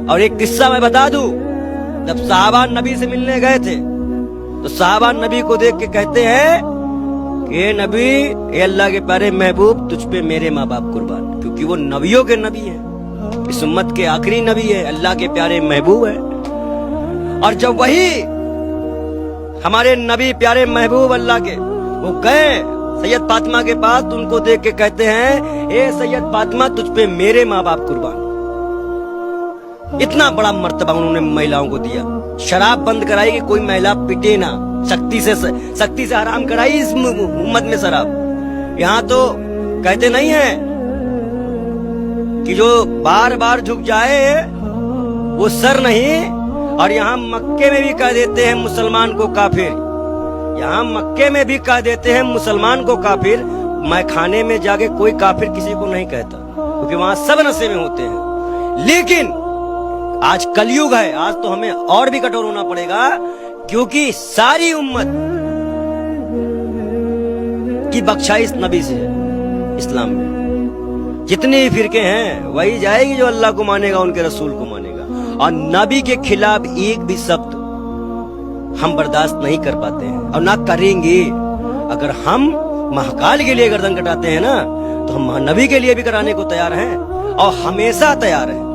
اور ایک قصہ میں بتا دوں، جب صحابہ نبی سے ملنے گئے تھے تو صحابہ نبی کو دیکھ کے کہتے ہیں کہ اے نبی، اے اللہ کے پیارے محبوب، تجھ پہ میرے ماں باپ قربان، کیونکہ وہ نبیوں کے نبی ہیں، اس امت کے آخری نبی ہے، اللہ کے پیارے محبوب ہے۔ اور جب وہی ہمارے نبی پیارے محبوب اللہ کے وہ گئے سید فاطمہ کے پاس، تو ان کو دیکھ کے کہتے ہیں اے سید فاطمہ، تجھ پہ میرے ماں باپ قربان۔ اتنا بڑا مرتبہ انہوں نے مہیلاؤں کو دیا۔ شراب بند کرائی کہ کوئی مہیلا پٹے نہ، سختی سے حرام کرائی اس امت میں شراب۔ یہاں تو کہتے نہیں ہیں کہ جو بار بار جھک جائے وہ سر نہیں، اور یہاں مکے میں بھی کہہ دیتے ہیں مسلمان کو کافر، یہاں مکے میں بھی کہہ دیتے ہیں مسلمان کو کافر۔ میں کھانے میں جا کے کوئی کافر کسی کو نہیں کہتا، کیونکہ وہاں سب نشے میں ہوتے ہیں۔ لیکن آج کلیوگ ہے، آج تو ہمیں اور بھی کٹور ہونا پڑے گا، کیونکہ ساری امت کی بخشائش نبی سے ہے۔ اسلام میں جتنی فرقے ہیں وہی جائے گی جو اللہ کو مانے گا، ان کے رسول کو مانے گا، اور نبی کے خلاف ایک بھی شبد ہم برداشت نہیں کر پاتے ہیں اور نہ کریں گے۔ اگر ہم مہاکال کے لیے گردن کٹاتے ہیں نا، تو ہم نبی کے لیے بھی کرانے کو تیار ہیں اور ہمیشہ تیار ہیں۔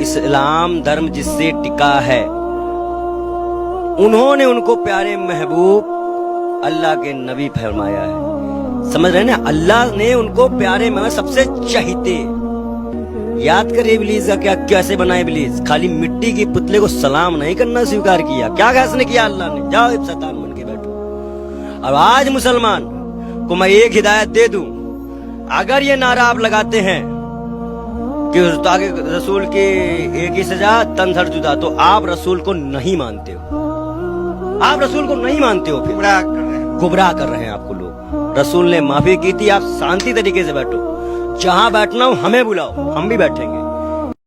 اسلام دھرم جس سے ٹکا ہے، انہوں نے ان کو پیارے محبوب اللہ کے نبی فرمایا ہے۔ سمجھ رہے ہیں نا، اللہ نے ان کو پیارے محبوب سب سے چہیتے۔ یاد کرے ابلیس کا کیا کیسے بنا ابلیس، خالی مٹی کی پتلے کو سلام نہیں کرنا سویکار کیا، کیا اس نے کیا، اللہ نے جاؤ شیطان بن کے بیٹھو۔ اور آج مسلمان کو میں ایک ہدایت دے دوں، اگر یہ نعرہ آپ لگاتے ہیں کہ رسول کی ایک ہی سزا تن سر جدا، تو آپ رسول کو نہیں مانتے ہو، آپ رسول کو نہیں مانتے ہو، پھر گمراہ کر رہے ہیں آپ کو لوگ۔ رسول نے معافی کی تھی، آپ شانتی طریقے سے بیٹھو، جہاں بیٹھنا ہو ہمیں بلاؤ، ہم بھی بیٹھیں گے۔